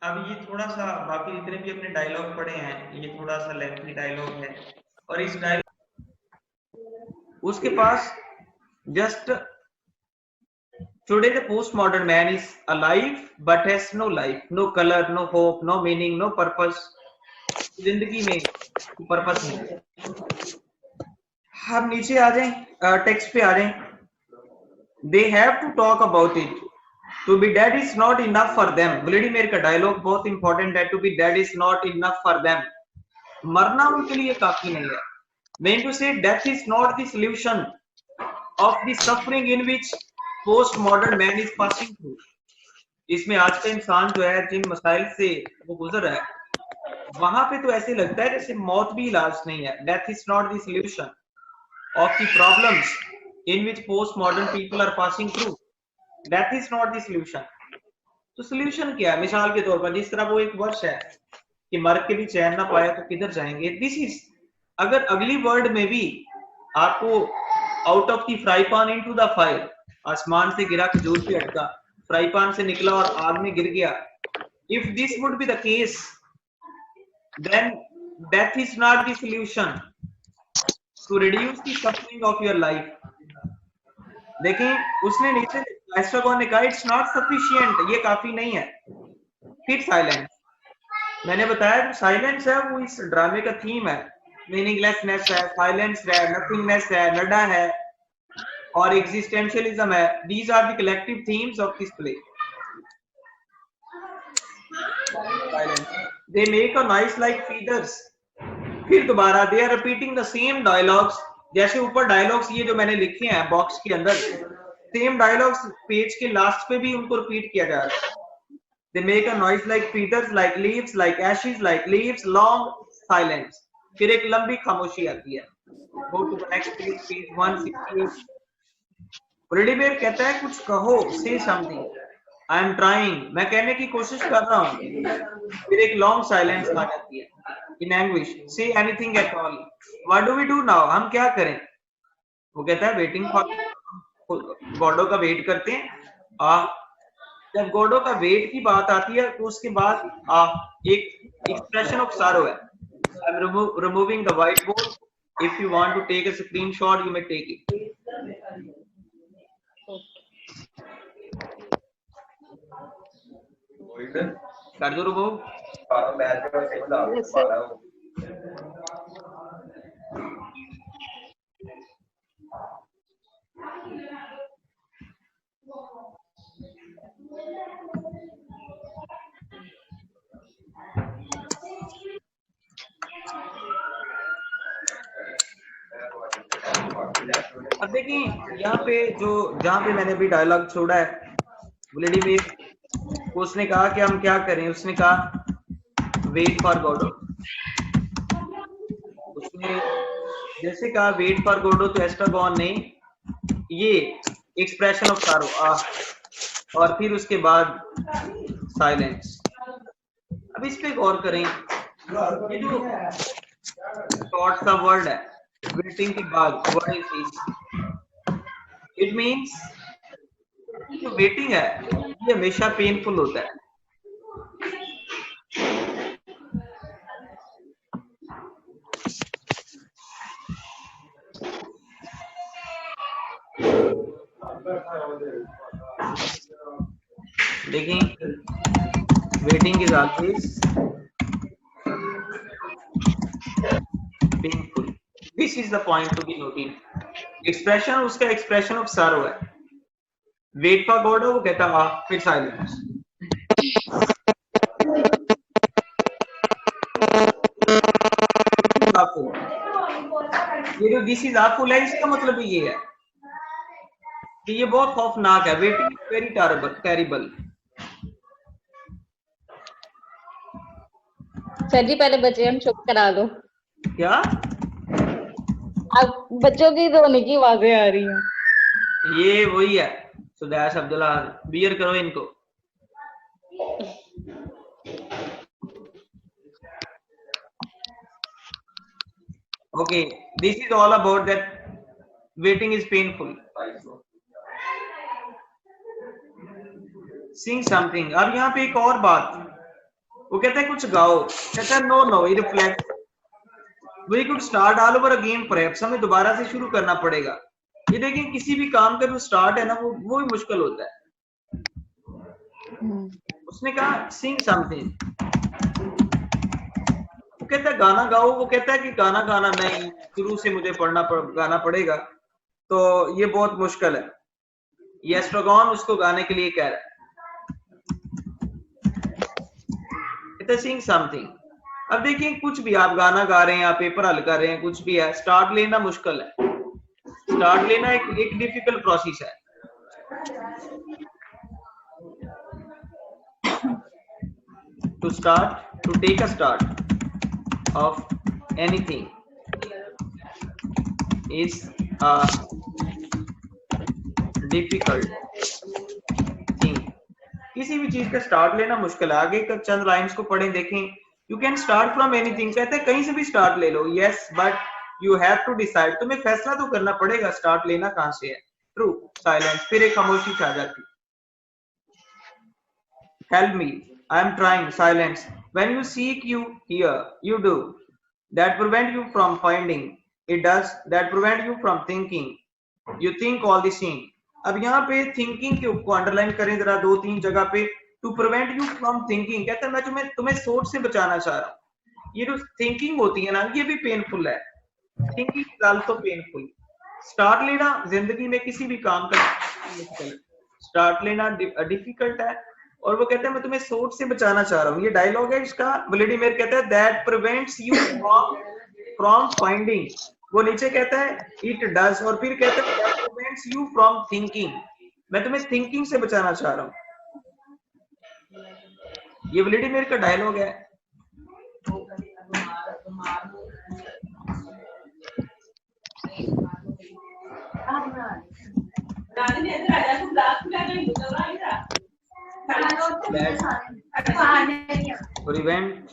अब ये थोड़ा सा बाकी जितने भी अपने डायलॉग पढ़े हैं ये थोड़ा सा लेंथी डायलॉग है और इस डायलॉग उसके पास just today the post modern man is alive but has no life, no colour, no hope, no meaning, no purpose. जिंदगी में पर्पस नहीं है। हम नीचे आ जाएं, टेक्स्ट पे आ जाएं। They have to talk about it, to be dead is not enough for them. Vladimir का डायलॉग बहुत इंपॉर्टेंट है। To be dead is not enough for them, मरना उनके लिए काफी नहीं है। Mean to say death is not the solution of the suffering in which post modern man is passing through. इसमें आज का इंसान जो है जिन मसाइल से वो गुजर रहा है वहां पे तो ऐसे लगता है जैसे मौत भी इलाज नहीं है। Death is not the solution of the problems in which post modern people are passing through. Death is not the solution. तो सॉल्यूशन क्या है? मिसाल के तौर पर जिस तरह वो एक वर्ष है कि मर के भी चैन ना पाया तो किधर जाएंगे। दिस इज, अगर अगली वर्ड में भी आपको out of the fry pan into the fire, आसमान से गिरा खजूर पे अटका, फ्राई पैन से निकला और आग में गिर गया। If this would be the case then death is not the solution to reduce the suffering of your life. देखें उसने नीचे एस्ट्रागॉन ने कहा इट्स नॉट सफिशिएंट, ये काफी नहीं है। फिर साइलेंस, मैंने बताया जो साइलेंस है वो इस ड्रामे का थीम है। मीनिंगलेसनेस है, साइलेंस है, नथिंगनेस है, नडा है और एग्जिस्टेंशियलिज्म है। These are the collective themes of this play. They make a noise like feathers. फिर दोबारा they are repeating the same dialogues. जैसे ऊपर डायलॉग्स ये जो मैंने लिखे हैं बॉक्स के अंदर, सेम डायलॉग्स पेज के लास्ट पे भी उनको रिपीट किया जा रहा है। They make a noise like feathers, like leaves, like ashes, like leaves, long silence. फिर एक लंबी खामोशी आती है। Go to the next page, page 168. Vladimir कहता है कुछ कहो, say something. I am trying. मैं कहने की कोशिश कर रहा हूँ। फिर एक long silence आ जाती है। In anguish, say anything at all. What do we do now? हम क्या करें? वो कहता है waiting for गॉडो का वेट करते हैं। जब गॉडो का वेट की बात आती है तो उसके बाद एक एक्सप्रेशन ऑफ सारो है। I am removing the white board. If you want to take a screenshot you may take it. कर दो रिमूव। अब देखिए यहाँ पे जो जहाँ पे मैंने भी डायलॉग छोड़ा है व्लादिमीर उसने कहा कि हम क्या करें। उसने कहा वेट फॉर गॉडो। उसने जैसे कहा वेट फॉर गॉडो तो एस्ट्रागॉन ने ये एक्सप्रेशन ऑफ सारो और फिर उसके बाद साइलेंस। अब इस पे गौर करें, ये जो थॉट का वर्ड है वेटिंग के बाद what is this, it means जो वेटिंग है ये हमेशा पेनफुल होता है। देखिए waiting is always painful. This is the point to be noted. Expression उसका एक्सप्रेशन ऑफ सारो है। वेट फॉर गॉड वो कहता है फिर साइलेंस। ये जो दिस इज आफुल है इसका मतलब ये है कि ये बहुत खौफनाक है। Waiting very terrible. सर जी पहले बच्चे हम चुप करा दो। क्या? अब बच्चों की रोने की आवाजें आ रही हैं। ये वही है सुदैश अब्दुल्ला। बियर करो इनको। Okay this is all about that waiting is painful. Singh something. अब यहाँ पे एक और बात वो कहता है कुछ गाओ, कहता है no no he reflect we could start all over again perhaps, हमें दोबारा से शुरू करना पड़ेगा। ये देखिए किसी भी काम का जो स्टार्ट है ना वो भी मुश्किल होता है। उसने कहा सिंग समथिंग, वो कहता है गाना गाओ, वो कहता है कि गाना गाना नहीं, शुरू से मुझे गाना पड़ेगा, तो ये बहुत मुश्किल है। ये एस्ट्रोगॉन उसको गाने के लिए कह रहा है, कहता है सिंग समथिंग। अब देखिए कुछ भी आप गाना गा रहे हैं, आप पेपर हल कर रहे हैं, कुछ भी है, स्टार्ट लेना मुश्किल है, स्टार्ट लेना एक डिफिकल्ट प्रोसेस है। To start, to take a start of anything is a difficult thing। किसी भी चीज का स्टार्ट लेना मुश्किल है। आगे का चंद लाइंस को पढ़ें, देखें। You can start from anything, कहते हैं कहीं से भी स्टार्ट ले लो। Yes but you have to decide, तुम्हें फैसला तो करना पड़ेगा स्टार्ट लेना कहां से है। ट्रू, साइलेंस, फिर एक खामोशी छा जाती। Help me, I am trying, silence. When you seek, you hear, you do. That prevent you from finding. It does. That prevent you from thinking. You think all the same. अब यहाँ पे thinking को underline करें जरा 2-3 जगह पे। To prevent you from thinking, कहता है मैं तुम्हें सोच से बचाना चाह रहा हूँ। ये जो thinking होती है ना, ये भी पेनफुल है। Thinking is also painful. Start लेना जिंदगी में किसी भी काम का स्टार्ट लेना डिफिकल्ट है, और वो कहता है मैं तुम्हें सोच से बचाना चाह रहा हूँ। ये डायलॉग है इसका। व्लादिमीर कहता है that prevents you from finding, वो नीचे कहता है इट डज, और फिर कहता है that prevents you from thinking, मैं तुम्हें थिंकिंग से बचाना चाह रहा हूँ। ये व्लादिमीर का डायलॉग है। prevent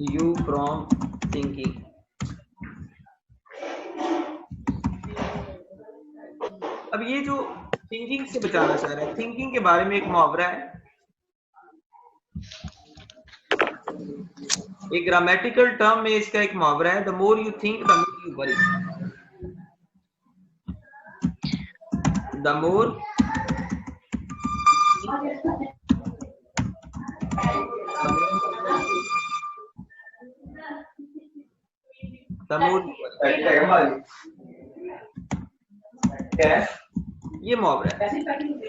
you from thinking। अब ये जो थिंकिंग से बचाना चाह रहा है, थिंकिंग के बारे में एक मुहावरा है, एक ग्रामेटिकल टर्म में इसका एक मुहावरा है, the more you think the more you worry. The more ये मुहावरा है।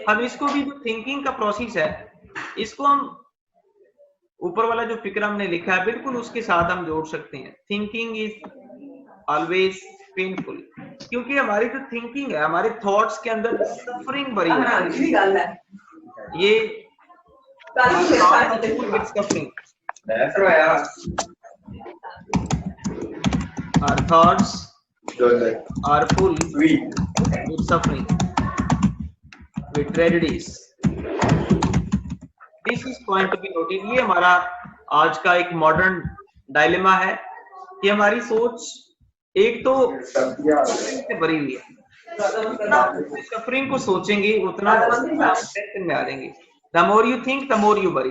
हम इसको भी जो थिंकिंग का प्रोसेस है, इसको हम ऊपर वाला जो फिक्र हमने लिखा है बिल्कुल उसके साथ हम जोड़ सकते हैं। थिंकिंग इज ऑलवेज पेनफुल, क्योंकि हमारी जो थिंकिंग है, हमारे थॉट्स के अंदर सफरिंग भरी है। ये suffering, our thoughts are full with suffering, with tragedies. This is point to be noted। ये हमारा आज का एक मॉडर्न डायलेमा है कि हमारी सोच एक तो से भरी हुई है। सफरिंग को सोचेंगे उतना टेंशन में आ जाएंगे। The more you think the more you worry,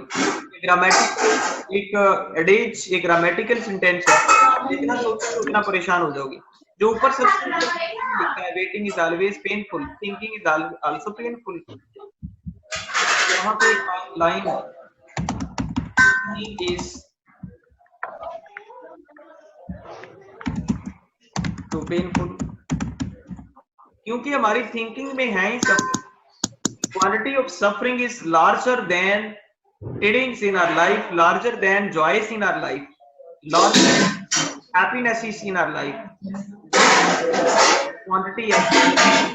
एक एडेज, एक ग्रामेटिकल सेंटेंस है, जितना सोचोगे उतना परेशान हो जाओगे। जो ऊपर से लिखा है waiting is always painful, thinking is also painful. यहाँ पे एक लाइन इज टू पेनफुल, क्योंकि हमारी थिंकिंग में है ही suffering. Quantity of suffering is larger than tidings in our life, larger than joys in our life, larger than happiness is in our life। Quantity है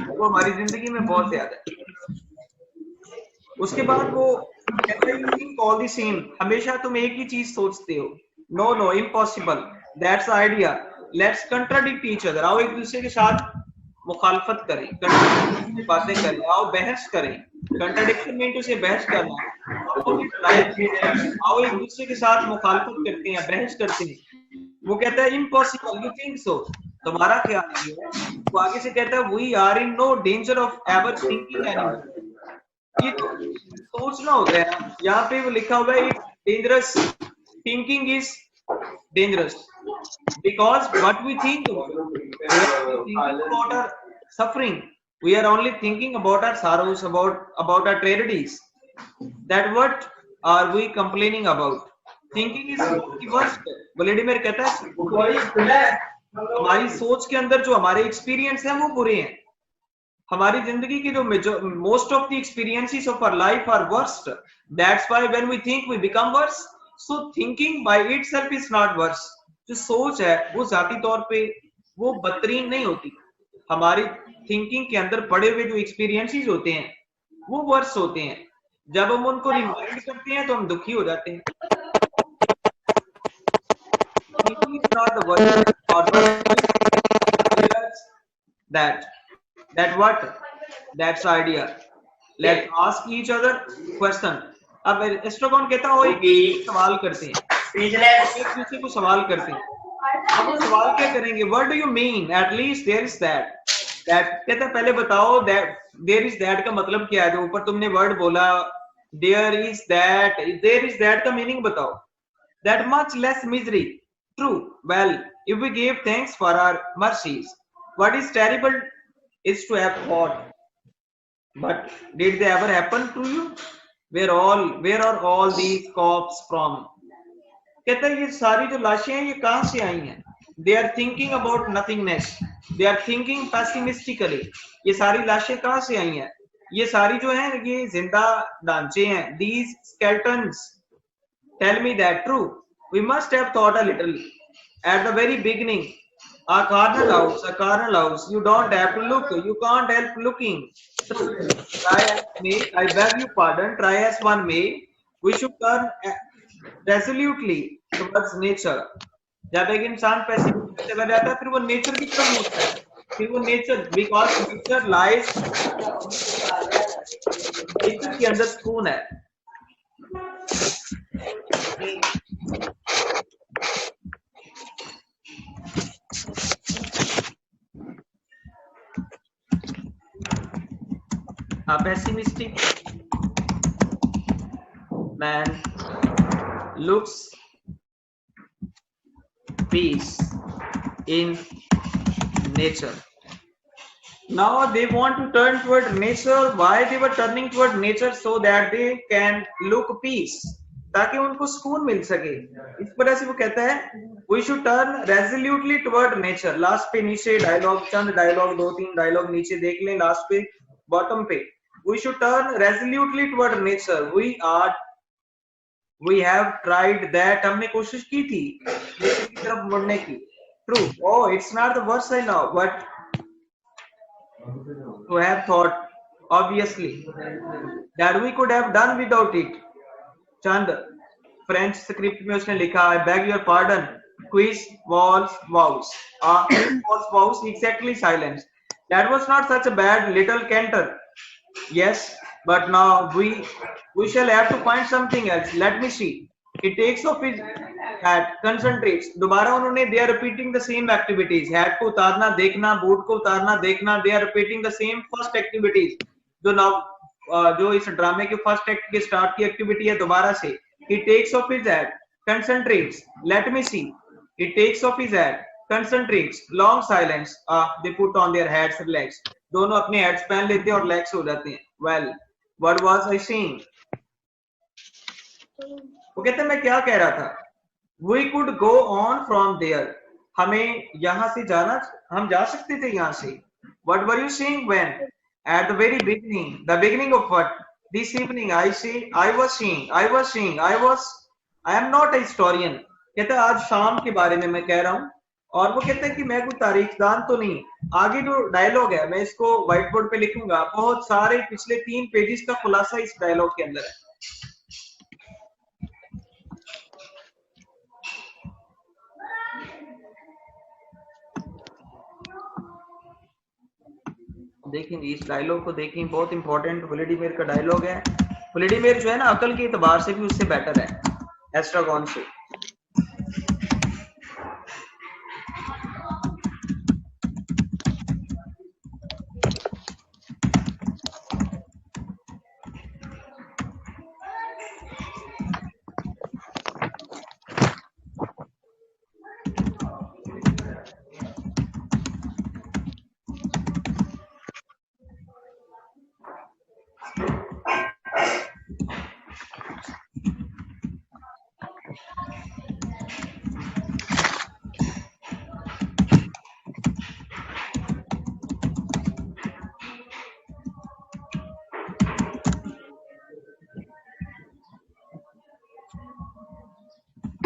वो हमारी जिंदगी में बहुत ज्यादा है। उसके बाद वो कहता है you think all the same, हमेशा तुम एक ही चीज सोचते हो। No no impossible, that's idea, let's contradict each other, आओ एक दूसरे के साथ मुखालफत करें, बातें करें, आओ बहस करें। कंट्राडिक्शन में इनसे बहस करना, आओ एक दूसरे के साथ मुखालफत करते हैं, बहस करते हैं। वो कहता है इम्पॉसिबल, यू थिंक सो, तुम्हारा ख्याल है। वो आगे से कहता है we are in no danger of ever thinking anymore, ये तो सोचना होता है ना, यहाँ पे वो लिखा हुआ है dangerous, thinking is dangerous because what we think about, we are only thinking about our suffering, we are only thinking about our sorrows, about our tragedies, that what are we complaining about, thinking is the worst. Vladimir कहता है हमारी सोच के अंदर जो हमारे experience है वो बुरे हैं, हमारी जिंदगी की जो most of the experiences of our life are worst, that's why when we think we become worse, so thinking by itself is not worse. जो सोच है वो जाती तौर पे वो बदतरीन नहीं होती, हमारी थिंकिंग के अंदर पड़े हुए जो एक्सपीरियंसेस होते हैं वो वर्स होते हैं, जब हम उनको रिमाइंड करते हैं तो हम दुखी हो जाते हैं। Thinking is not the worst or that what, that's idea, let's ask each other question। अब एस्ट्रोगॉन कहता हो एक सवाल करते हैं, एक दूसरे को सवाल करते हैं, अब वो सवाल क्या करेंगे, what do you mean, at least there is that, कहता है पहले बताओ दैट, देयर इज दैट का मतलब क्या है, जो ऊपर तुमने वर्ड बोला देयर इज दैट का मीनिंग बताओ, that much less misery, true, well, if we gave thanks for our mercies, what is terrible is to have thought, but did they ever happen to you, where are all these corpses from, कहता है ये सारी जो लाशें हैं ये कहां से आई हैं, they are thinking about nothingness, they are thinking pessimistically, ये सारी लाशें कहां से आई हैं, ये सारी जो हैं ये जिंदा ढांचे हैं, these skeletons tell me that true, we must have thought a little at the very beginning, a carnal house, you don't have to look, you can't help looking, try as may, I beg your pardon, try as one may, we should turn resolutely towards nature। जब एक इंसान पैसे चला जाता है फिर वो nature की तरफ मुड़ता है, फिर वो nature, because nature lies, nature के अंदर सुकून है। A pessimistic man looks peace in nature. Now they want to turn toward nature. Why they were turning toward nature? So that they can look peace, ताकि उनको सुकून मिल सके। इस वजह से वो कहता है we should turn resolutely toward nature। Last पे नीचे डायलॉग, चंद डायलॉग, 2-3 डायलॉग नीचे देख लें, लास्ट पे बॉटम पे we should turn resolutely toward nature, we have tried that, हमने कोशिश की थी नेचर की तरफ मुड़ने की। True, oh it's not the worst I know, but to have thought obviously that we could have done without it। Chand French script में उसने लिखा I beg your pardon, quiz walls wows, walls wows, exactly silence, that was not such a bad little canter, yes, but now we shall have to find something else, let me see, he takes off his hat, concentrates, दोबारा उन्होंने they are repeating the same activities, hat को उतारना देखना, boot को उतारना देखना, they are repeating the same first activities, जो इस ड्रामे के फर्स्ट एक्ट के स्टार्ट की एक्टिविटी है, दोबारा से he takes off his hat, concentrates, let me see, he takes off his hat, concentrates, long silence, they put on their hats, relax, दोनों अपने hats पहन लेते हैं और relax हो जाते हैं। well, what was I saying, वो कहते हैं मैं क्या कह रहा था, we could go on from there, हमें यहाँ से जाना, हम जा सकते थे यहाँ से। what were you saying when, at the very beginning, the beginning of what, this evening I say I was saying I am not a historian, कहता है आज शाम के बारे में मैं कह रहा हूँ, और वो कहता है कि मैं कोई तारीखदान तो नहीं। आगे जो डायलॉग है मैं इसको व्हाइट बोर्ड पे लिखूंगा, बहुत सारे पिछले 3 पेजेस का खुलासा इस डायलॉग के अंदर है। देखेंगे इस डायलॉग को, देखें बहुत इंपॉर्टेंट व्लादिमीर का डायलॉग है। व्लादिमीर जो है ना अकल के एतबार से भी उससे बेटर है एस्ट्रागॉन से।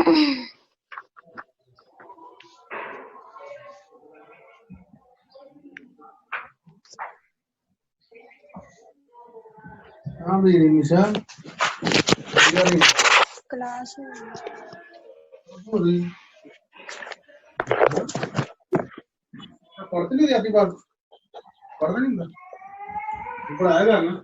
हाँ भी निशा क्लास पढ़ते नहीं जाती बात पढ़ना नहीं था पढ़ाएगा ना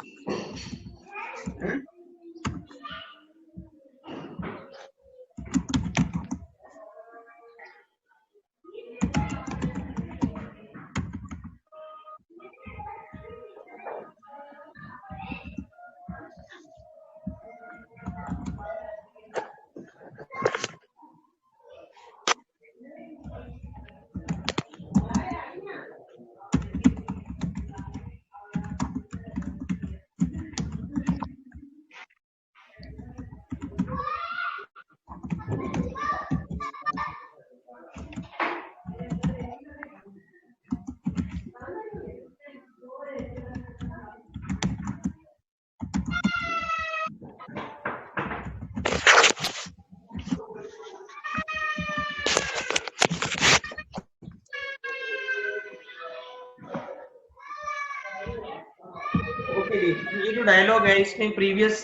ओके जी, ये जो डायलॉग है इसने प्रीवियस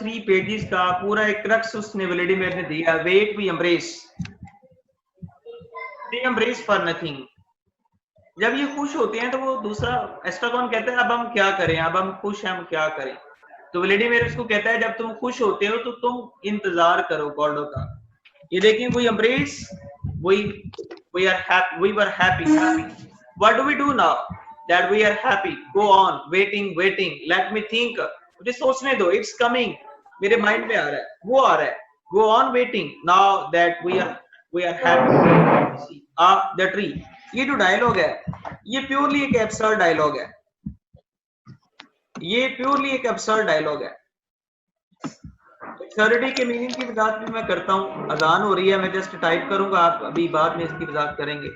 3 पेजेस का पूरा एक क्रक्स उसने व्लादिमीर ने दिया। Wait we embrace, they embrace for nothing. जब ये खुश होते हैं तो वो दूसरा एस्ट्रागॉन कहता है अब हम क्या करें, अब हम खुश हैं, हम क्या करें। तो व्लादिमीर उसको कहता है जब तुम खुश होते हो तो तुम इंतजार करो गॉडो का। ये देखिए we embrace, we are happy, we were happy. What do we do now that we are happy? Go on waiting, let me think, मुझे सोचने दो, it's coming, मेरे माइंड में आ रहा है, वो आ रहा है। Go on waiting now that we are happy. The tree, ये जो डायलॉग है ये प्योरली एक एब्सर्ड डायलॉग है, ये प्योरली एक एब्सर्ड डायलॉग है। एब्सर्डिटी के मीनिंग की वजाहत भी मैं करता हूँ। अजान हो रही है, मैं जस्ट टाइप करूंगा, आप अभी बाद में इसकी वजाहत करेंगे।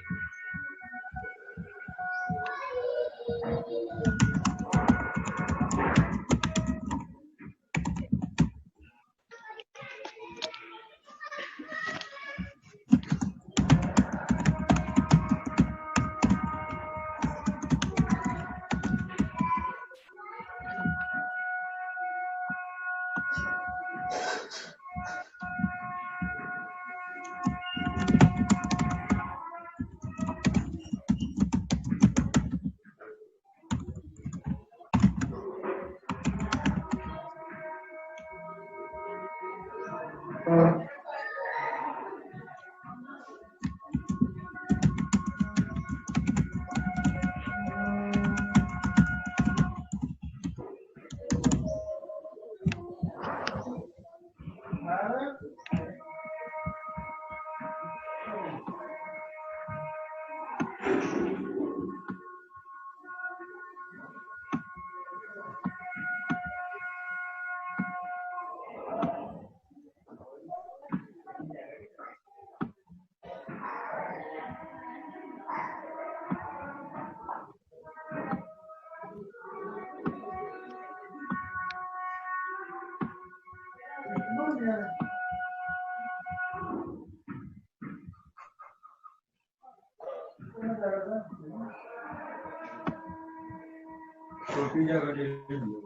छोटी जगह ले लो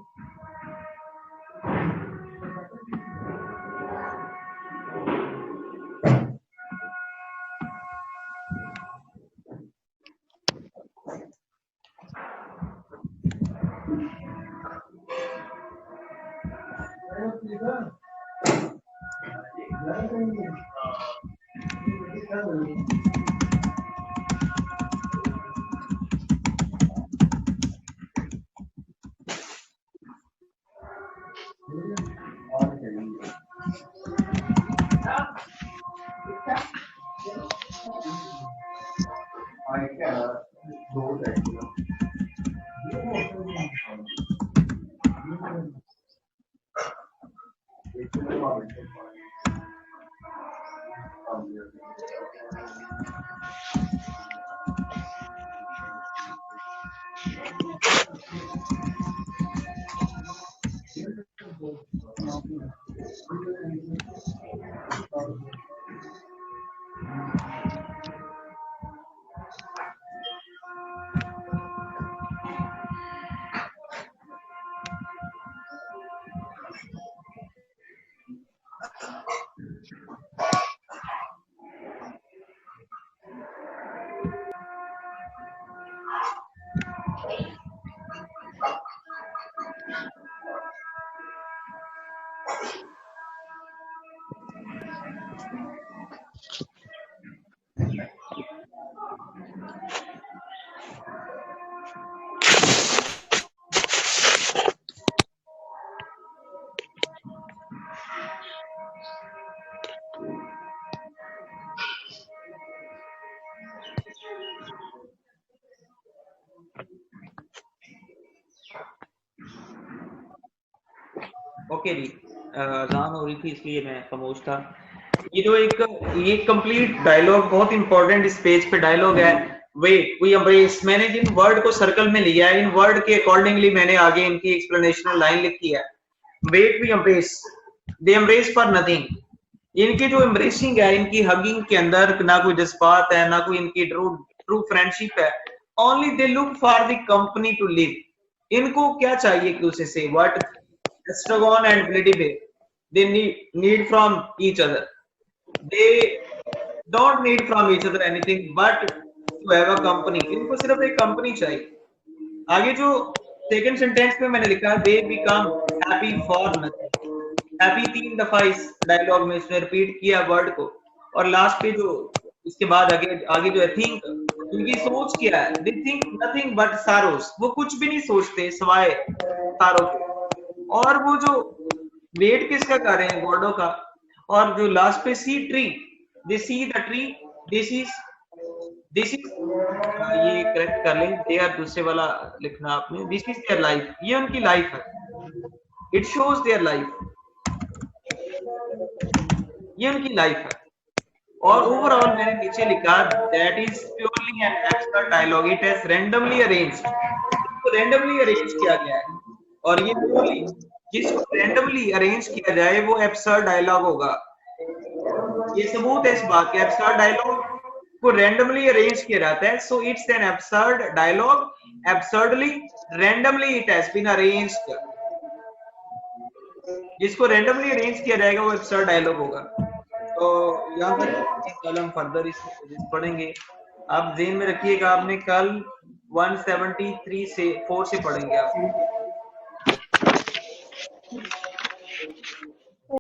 ओके जी, अजान हो रही थी इसलिए मैं खामोश था। ये जो ये कंप्लीट डायलॉग बहुत इंपॉर्टेंट इस पेज पे डायलॉग है। वेट वी एम्ब्रेस, मैंने जिन वर्ड को सर्कल में लिया है इन वर्ड के अकॉर्डिंगली मैंने आगे इनकी एक्सप्लेनेशनल लाइन लिखी है। Wait we embrace, they embrace for nothing. इनकी जो एम्ब्रेसिंग है, इनकी हगिंग के अंदर ना कोई जज्बात है, ना कोई इनकी ट्रू फ्रेंडशिप है। Only they look for the company to live. इनको क्या चाहिए एक दूसरे से, व्हाट एस्ट्रागन एंड ब्लेडिबे, they need from each other, they don't need from each other anything but to have a company। इनको सिर्फ एक कंपनी चाहिए। आगे जो सेकंड सेंटेंस में मैंने लिखा, they become happy for nothing। Happy 3 दफा इस डायलॉग में इसने रिपीट किया वर्ड को। और लास्ट पे जो इसके बाद आगे जो है थिंक, इनकी सोच क्या है, they think nothing but sorrows, वो कुछ भी नहीं सोचते सिवाय सारों के। और वो जो वेट किसका कर रहे हैं, गॉडो का। और जो लास्ट पे see tree, they see the tree, this is ये करेक्ट कर लें, दे आर दूसरे वाला लिखना आपने, दिस इज देयर लाइफ, ये उनकी लाइफ है, इट शोज देयर लाइफ, ये उनकी लाइफ है। और ओवरऑल मैंने नीचे लिखा that is purely an abstract dialogue, it has randomly arranged, इसको रैंडमली अरेंज किया गया है। और ये प्योरली जिसको रैंडमली अरेंज किया जाए वो एब्सर्ड डायलॉग होगा। ये सबूत है इस बात के, एब्सर्ड डायलॉग को रैंडमली अरेंज किया जाता है, so it's an absurd dialogue, absurdly randomly it has been arranged. जिसको रैंडमली अरेंज किया जाएगा वो एब्सर्ड डायलॉग होगा। तो यहाँ तक कल हम फर्दर इस पढ़ेंगे। आप ध्यान में रखिएगा, आपने कल 173 से 4 से पढ़ेंगे आप।